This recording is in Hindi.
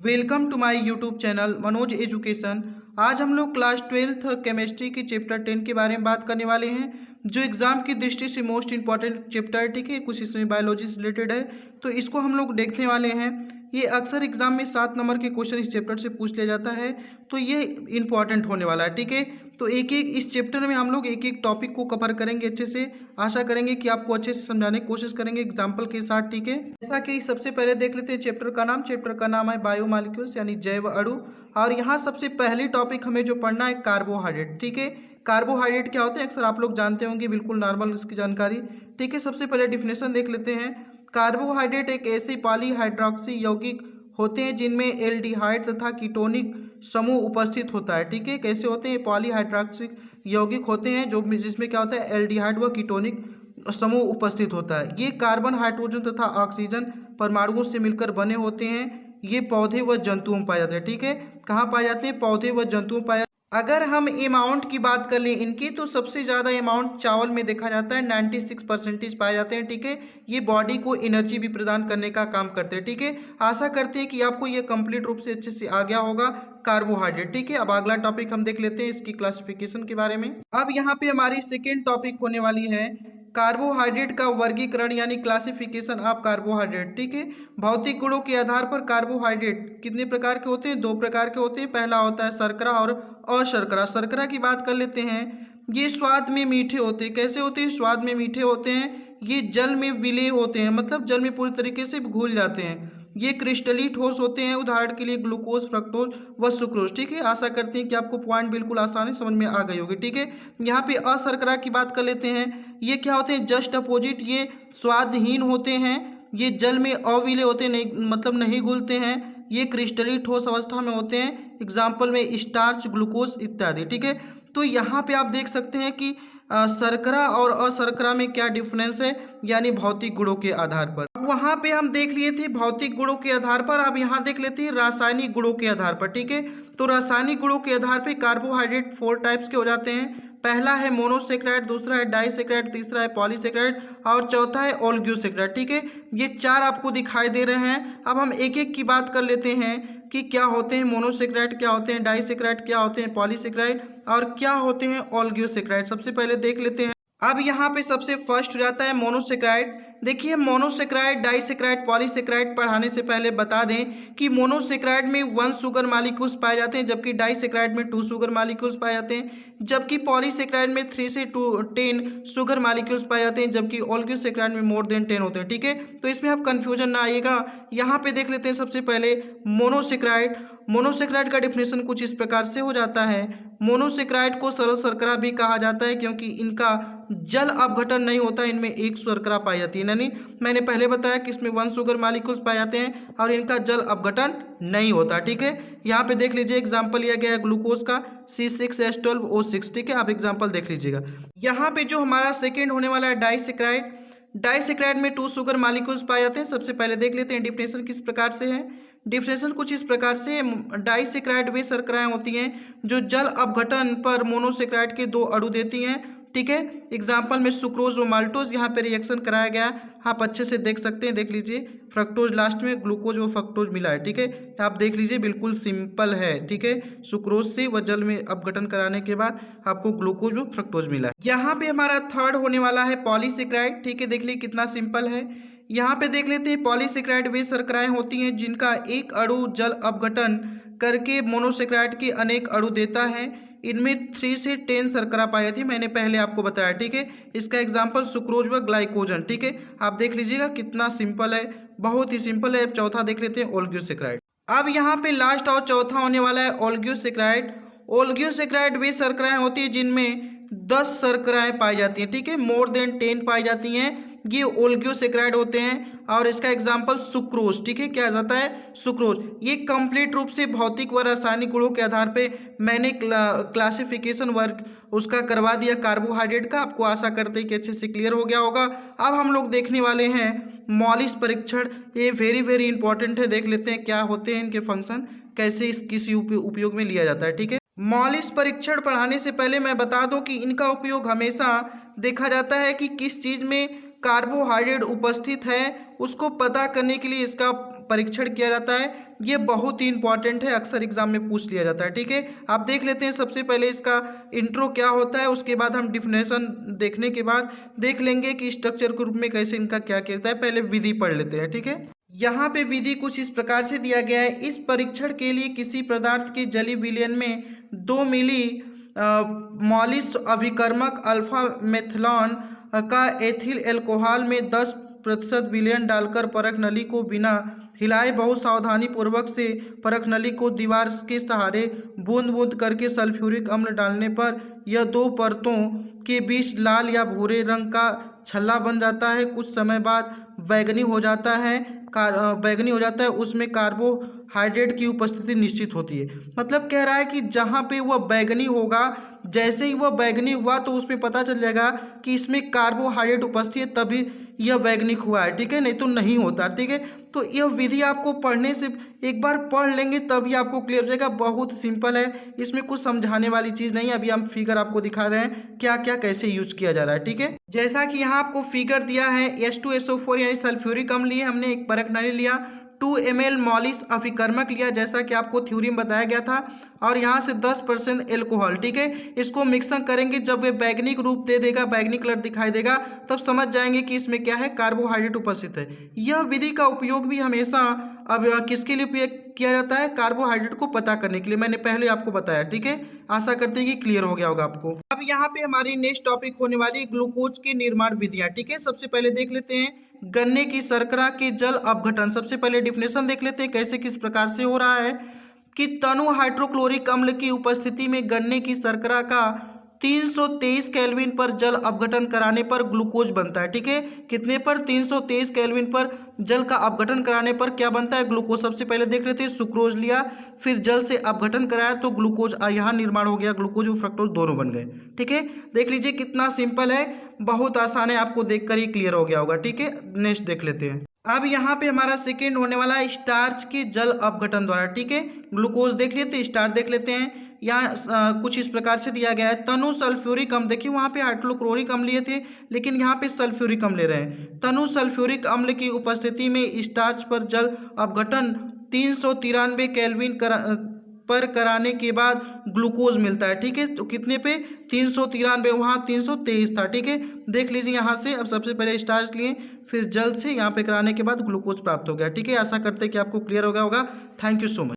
Welcome to my YouTube channel Manoj education. आज हम लोग क्लास 12th केमिस्ट्री की चैप्टर 10 के बारे में बात करने वाले हैं, जो एग्जाम की दृष्टि से मोस्ट इंपॉर्टेंट चैप्टर है। ठीक है, कुछ इसमें बायोलॉजी से रिलेटेड है, तो इसको हम लोग देखने वाले हैं। ये अक्सर एग्जाम में 7 नंबर के क्वेश्चन इस चैप्टर से पूछ लिया जाता है, तो ये इंपॉर्टेंट होने वाला है। ठीक है, तो एक एक इस चैप्टर में हम लोग एक एक टॉपिक को कवर करेंगे अच्छे से। आशा करेंगे कि आपको अच्छे से समझाने की कोशिश करेंगे एग्जाम्पल के साथ। ठीक है, जैसा कि सबसे पहले देख लेते हैं चैप्टर का नाम। चैप्टर का नाम है बायोमॉलिक्यूल्स यानी जैव अणु। और यहाँ सबसे पहली टॉपिक हमें जो पढ़ना है कार्बोहाइड्रेट। ठीक है, कार्बोहाइड्रेट क्या होते हैं अक्सर आप लोग जानते होंगे, बिल्कुल नॉर्मल इसकी जानकारी। ठीक है, सबसे पहले डिफिनेशन देख लेते हैं। कार्बोहाइड्रेट एक ऐसे पॉलीहाइड्रोक्सी यौगिक होते हैं जिनमें एल्डिहाइड तथा कीटोनिक समूह उपस्थित होता है। ठीक है, कैसे होते हैं? पॉलीहाइड्रोक्सिक यौगिक होते हैं जो जिसमें क्या होता है, एल्डिहाइड व कीटोनिक समूह उपस्थित होता है। ये कार्बन, हाइड्रोजन तथा ऑक्सीजन परमाणुओं से मिलकर बने होते हैं। ये पौधे व जंतुओं में पाए जाते हैं। ठीक है, कहाँ पाए जाते हैं? पौधे व जंतुओं में पाए। अगर हम अमाउंट की बात कर लें इनकी, तो सबसे ज़्यादा अमाउंट चावल में देखा जाता है, 96% पाए जाते हैं। ठीक है, ये बॉडी को एनर्जी भी प्रदान करने का काम करते हैं। ठीक है, आशा करते हैं कि आपको ये कंप्लीट रूप से अच्छे से आ गया होगा कार्बोहाइड्रेट। ठीक है, अब अगला टॉपिक हम देख लेते हैं इसकी क्लासिफिकेशन के बारे में। अब यहाँ पे हमारी सेकेंड टॉपिक होने वाली है कार्बोहाइड्रेट का वर्गीकरण यानी क्लासिफिकेशन ऑफ कार्बोहाइड्रेट। ठीक है, भौतिक गुणों के आधार पर कार्बोहाइड्रेट कितने प्रकार के होते हैं? 2 प्रकार के होते हैं। पहला होता है शर्करा और अशर्करा। शर्करा की बात कर लेते हैं। ये स्वाद में मीठे होते हैं। कैसे होते हैं? स्वाद में मीठे होते हैं। ये जल में विलेय होते हैं, मतलब जल में पूरी तरीके से घुल जाते हैं। ये क्रिस्टली ठोस होते हैं, उदाहरण के लिए ग्लूकोज, फ्रक्टोज व सुक्रोज। ठीक है, आशा करते हैं कि आपको पॉइंट बिल्कुल आसानी समझ में आ गई होगी। ठीक है, यहाँ पे अशर्करा की बात कर लेते हैं। ये क्या होते हैं? जस्ट अपोजिट, ये स्वादहीन होते हैं। ये जल में अविलेय होते हैं, नहीं मतलब नहीं घुलते हैं। ये क्रिस्टली ठोस अवस्था में होते हैं, एग्जाम्पल में स्टार्च, ग्लूकोज इत्यादि। ठीक है, तो यहाँ पे आप देख सकते हैं कि शर्करा और अशर्करा में क्या डिफरेंस है, यानी भौतिक गुणों के आधार पर। वहाँ पे हम देख लिए थे भौतिक गुणों के आधार पर, अब यहाँ देख लेते हैं रासायनिक गुणों के आधार पर। ठीक है, तो रासायनिक गुणों के आधार पर कार्बोहाइड्रेट 4 टाइप्स के हो जाते हैं। पहला है मोनोसेक्राइड, दूसरा है डाइसेक्राइड, तीसरा है पॉलीसेक्राइड और चौथा है ओलिगोसेक्राइड। ठीक है, ये 4 आपको दिखाई दे रहे हैं। अब हम एक एक की बात कर लेते हैं कि क्या होते हैं मोनोसेक्राइड, क्या होते हैं डाइसेक्राइड, क्या होते हैं पॉलीसेक्राइड और क्या होते हैं ओलिगोसेक्राइड। सबसे पहले देख लेते हैं। अब यहाँ पे सबसे फर्स्ट हो जाता है मोनोसेक्राइड। देखिए, मोनोसेक्राइड, डाइसेक्राइड, पॉलीसेक्राइड पढ़ाने से पहले बता दें कि मोनोसेक्राइड में 1 शुगर मॉलिक्यूल्स पाए जाते हैं, जबकि डाइसेक्राइड में 2 शुगर मॉलिक्यूल्स पाए जाते हैं, जबकि पॉलीसेक्राइड में 3 से 10 शुगर मॉलिक्यूल्स पाए जाते हैं, जबकि ओलिगोसेक्राइड में मोर देन 10 होते हैं। ठीक है, तो इसमें आप कंफ्यूजन ना आइएगा। यहाँ पे देख लेते हैं सबसे पहले मोनोसेक्राइड। मोनोसेक्राइड का डिफिनेशन कुछ इस प्रकार से हो जाता है। मोनोसेक्राइड को सरल शर्करा भी कहा जाता है क्योंकि इनका जल अपघटन नहीं होता, इनमें एक शर्करा पाई जाती है। यानी मैंने पहले बताया कि इसमें 1 शुगर मॉलिक्यूल्स पाए जाते हैं और इनका जल अपघटन नहीं होता। ठीक है, यहाँ पे देख लीजिए एग्जाम्पल लिया गया है ग्लूकोज का C6H12O6। ठीक है, आप एग्जाम्पल देख लीजिएगा। यहाँ पे जो हमारा सेकेंड होने वाला है डाइसेक्राइड। डाइसेक्राइड में 2 शुगर मॉलिक्यूल्स पाए जाते हैं। सबसे पहले देख लेते हैं डिफिनेशन किस प्रकार से है। डिफिनेशन कुछ इस प्रकार से, डाइसेक्राइड वे शर्कराएं होती हैं जो जल अपघटन पर मोनोसेक्राइड के 2 अणु देती हैं। ठीक है, एग्जाम्पल में सुक्रोज व माल्टोज यहाँ पे रिएक्शन कराया गया, आप अच्छे से देख सकते हैं। देख लीजिए, फ्रक्टोज लास्ट में, ग्लूकोज व फ्रक्टोज मिला है। ठीक है, आप देख लीजिए बिल्कुल सिंपल है। ठीक है, सुक्रोज से व जल में अपघटन कराने के बाद आपको ग्लूकोज व फ्रक्टोज मिला है। यहाँ पे हमारा थर्ड होने वाला है पॉलीसेक्राइड। ठीक है, देख लीजिए कितना सिंपल है। यहाँ पे देख लेते हैं पॉलीसेक्राइड वे शर्कराएं होती हैं जिनका एक अणु जल अपघटन करके मोनोसेक्राइड के अनेक अणु देता है। इनमें 3 से 10 शर्करा पाई जाती है, मैंने पहले आपको बताया। ठीक है, इसका एग्जांपल सुक्रोज व ग्लाइकोजन। ठीक है, आप देख लीजिएगा कितना सिंपल है, बहुत ही सिंपल है। चौथा देख लेते हैं ओलिगोसेक्राइड। अब यहाँ पे लास्ट और चौथा होने वाला है ओलिगोसेक्राइड। ओलिगोसेक्राइड वे शर्कराएं होती है जिनमें 10 शर्कराएं पाई जाती हैं। ठीक है, मोर देन 10 पाई जाती हैं, ये ओलिगोसेक्राइड होते हैं। और इसका एग्जाम्पल सुक्रोज। ठीक है, क्या आ जाता है? सुक्रोज। ये कंप्लीट रूप से भौतिक व रासायनिक गुणों के आधार पे मैंने क्लासिफिकेशन वर्क उसका करवा दिया कार्बोहाइड्रेट का। आपको आशा करते हैं कि अच्छे से क्लियर हो गया होगा। अब हम लोग देखने वाले हैं मॉलिस परीक्षण। ये वेरी वेरी इंपॉर्टेंट है, देख लेते हैं क्या होते हैं इनके फंक्शन, कैसे इस किसी उपयोग में लिया जाता है। ठीक है, मॉलिस परीक्षण पढ़ाने से पहले मैं बता दूं कि इनका उपयोग हमेशा देखा जाता है कि किस चीज़ में कार्बोहाइड्रेट उपस्थित है, उसको पता करने के लिए इसका परीक्षण किया जाता है, ये बहुत ही इंपॉर्टेंट है, अक्सर एग्जाम में पूछ लिया जाता है। ठीक है, आप देख लेते हैं सबसे पहले इसका इंट्रो क्या होता है, उसके बाद हम डिफिनेशन देखने के बाद देख लेंगे कि स्ट्रक्चर के रूप में कैसे इनका क्या कहता है। पहले विधि पढ़ लेते हैं। ठीक है, यहाँ पे विधि कुछ इस प्रकार से दिया गया है। इस परीक्षण के लिए किसी पदार्थ के जलीय विलयन में 2 मिली मॉलिस अभिकर्मक अल्फा मेथनॉल का एथिल एल्कोहल में 10% विलयन डालकर परख नली को बिना हिलाए बहुत सावधानी पूर्वक से परख नली को दीवार के सहारे बूंद बूंद करके सल्फ्यूरिक अम्ल डालने पर यह 2 परतों के बीच लाल या भूरे रंग का छल्ला बन जाता है। कुछ समय बाद बैंगनी हो जाता है, उसमें कार्बोहाइड्रेट की उपस्थिति निश्चित होती है। मतलब कह रहा है कि जहाँ पे वह बैंगनी होगा, जैसे ही वह बैंगनी हुआ तो उसमें पता चल जाएगा कि इसमें कार्बोहाइड्रेट उपस्थित है, तभी यह बैंगनी हुआ है। ठीक है, नहीं तो नहीं होता। ठीक है, तो यह विधि आपको पढ़ने से एक बार पढ़ लेंगे तभी आपको क्लियर हो जाएगा। बहुत सिंपल है, इसमें कुछ समझाने वाली चीज़ नहीं है। अभी हम फिगर आपको दिखा रहे हैं क्या क्या कैसे यूज किया जा रहा है। ठीक है, जैसा कि यहाँ आपको फिगर दिया है, H2SO4 यानी सल्फ्यूरिक अम्ल लिए हमने, एक परख नली लिया, 2 ml मॉलिस अभिकर्मक लिया जैसा कि आपको थ्योरी में बताया गया था, और यहाँ से 10% एल्कोहल। ठीक है, इसको मिक्सिंग करेंगे, जब वे बैंगनी रूप दे देगा, बैंगनी कलर दिखाई देगा, तब समझ जाएंगे कि इसमें क्या है, कार्बोहाइड्रेट उपस्थित है। यह विधि का उपयोग भी हमेशा अब किसके लिए उपयोग किया जाता है, कार्बोहाइड्रेट को पता करने के लिए। मैंने पहले आपको बताया। ठीक है, आशा करते हैं कि क्लियर हो गया होगा आपको। अब यहाँ पे हमारी नेक्स्ट टॉपिक होने वाली ग्लूकोज की निर्माण विधियाँ। ठीक है, सबसे पहले देख लेते हैं गन्ने की शर्करा के जल अपघटन। सबसे पहले डिफिनेशन देख लेते हैं कैसे किस प्रकार से हो रहा है कि तनु हाइड्रोक्लोरिक अम्ल की उपस्थिति में गन्ने की शर्करा का 323 केल्विन पर जल अपघटन कराने पर ग्लूकोज बनता है। ठीक है, कितने पर, 323 केल्विन पर जल का अपघटन कराने पर क्या बनता है, ग्लूकोज। सबसे पहले देख लेते हैं, सुक्रोज लिया, फिर जल से अपघटन कराया तो ग्लूकोज यहाँ निर्माण हो गया, ग्लूकोज और फ्रक्टोज दोनों बन गए। ठीक है, देख लीजिए कितना सिंपल है, बहुत आसान है, आपको देखकर ही क्लियर हो गया होगा। ठीक है, नेक्स्ट देख लेते हैं। अब यहाँ पे हमारा सेकेंड होने वाला है स्टार्च के जल अपघटन द्वारा। ठीक है, ग्लूकोज देख लेते हैं, स्टार्च देख लेते हैं। यहाँ कुछ इस प्रकार से दिया गया है, तनु सल्फ्यूरिक अम्ल, देखिए वहाँ पे हाइड्रोक्लोरिक अम्ल लिए थे, लेकिन यहाँ पे सल्फ्यूरिक अम्ल ले रहे हैं। तनु सल्फ्यूरिक अम्ल की उपस्थिति में स्टार्च पर जल अपघटन 393 केल्विन पर कराने के बाद ग्लूकोज मिलता है। ठीक है, तो कितने पे, 393, वहाँ 323 था। ठीक है, देख लीजिए यहाँ से। अब सबसे पहले स्टार्च लिए, फिर जल से यहाँ पे कराने के बाद ग्लूकोज प्राप्त हो गया। ठीक है, आशा करते हैं कि आपको क्लियर हो गया होगा। Thank you so much.